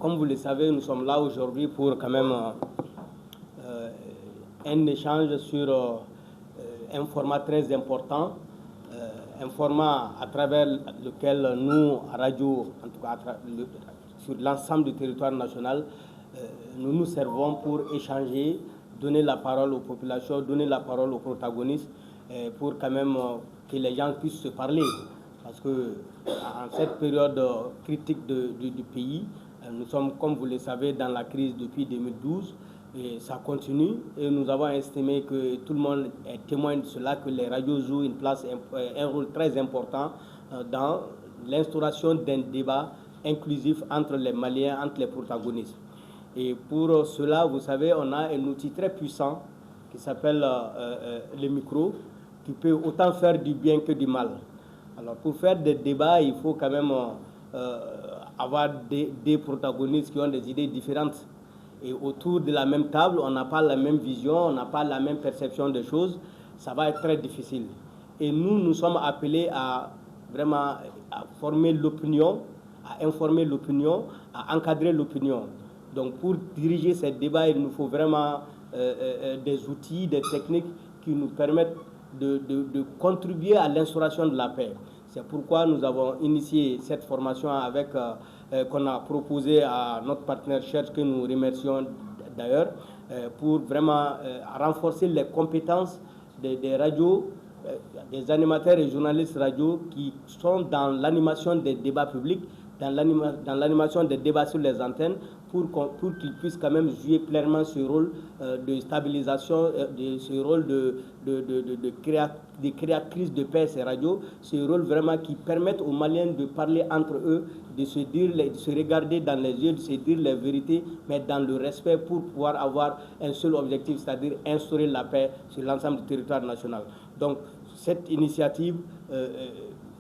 comme vous le savez, nous sommes là aujourd'hui pour quand même un échange sur un format très important, un format à travers lequel nous, à Radio, en tout cas sur l'ensemble du territoire national, nous nous servons pour échanger, donner la parole aux populations, donner la parole aux protagonistes, pour quand même que les gens puissent se parler. Parce que en cette période critique du pays, nous sommes, comme vous le savez, dans la crise depuis 2012 et ça continue. Et nous avons estimé que tout le monde est témoin de cela, que les radios jouent un rôle très important dans l'instauration d'un débat inclusif entre les Maliens, entre les protagonistes. Et pour cela, vous savez, on a un outil très puissant qui s'appelle le micro, qui peut autant faire du bien que du mal. Alors, pour faire des débats, il faut quand même avoir des protagonistes qui ont des idées différentes. Et autour de la même table, on n'a pas la même vision, on n'a pas la même perception des choses. Ça va être très difficile. Et nous sommes appelés à vraiment à former l'opinion, à informer l'opinion, à encadrer l'opinion. Donc, pour diriger ces débats, il nous faut vraiment des outils, des techniques qui nous permettent de contribuer à l'instauration de la paix. C'est pourquoi nous avons initié cette formation qu'on a proposée à notre partenaire Cherche, que nous remercions d'ailleurs, pour vraiment renforcer les compétences des radios, des animateurs et journalistes radio qui sont dans l'animation des débats publics, dans l'animation des débats sur les antennes, pour qu'ils puissent quand même jouer pleinement ce rôle de stabilisation, ce rôle de créatrice de paix, ces radios, ce rôle vraiment qui permettent aux Maliens de parler entre eux, de se regarder dans les yeux, de se dire les vérités, mais dans le respect pour pouvoir avoir un seul objectif, c'est-à-dire instaurer la paix sur l'ensemble du territoire national. Donc, cette initiative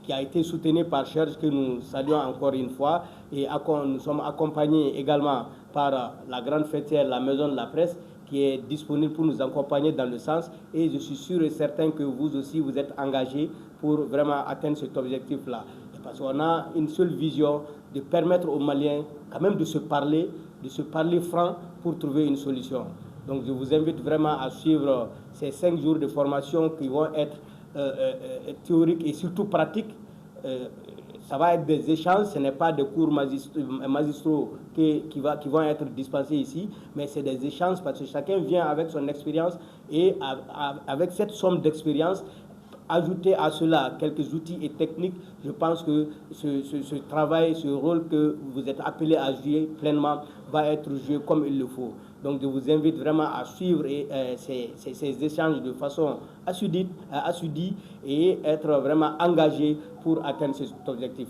qui a été soutenue par Cherche, que nous saluons encore une fois, et nous sommes accompagnés également par la grande fêtière, la Maison de la Presse, qui est disponible pour nous accompagner dans le sens, et je suis sûr et certain que vous aussi, vous êtes engagés pour vraiment atteindre cet objectif-là. Parce qu'on a une seule vision, de permettre aux Maliens quand même de se parler franc pour trouver une solution. Donc je vous invite vraiment à suivre ces 5 jours de formation qui vont être théoriques et surtout pratiques. Ça va être des échanges, ce n'est pas des cours magistraux qui vont être dispensés ici, mais c'est des échanges parce que chacun vient avec son expérience et avec cette somme d'expérience, ajouter à cela quelques outils et techniques, je pense que ce travail, ce rôle que vous êtes appelé à jouer pleinement va être joué comme il le faut. Donc je vous invite vraiment à suivre ces échanges de façon assidue et être vraiment engagé pour atteindre cet objectif.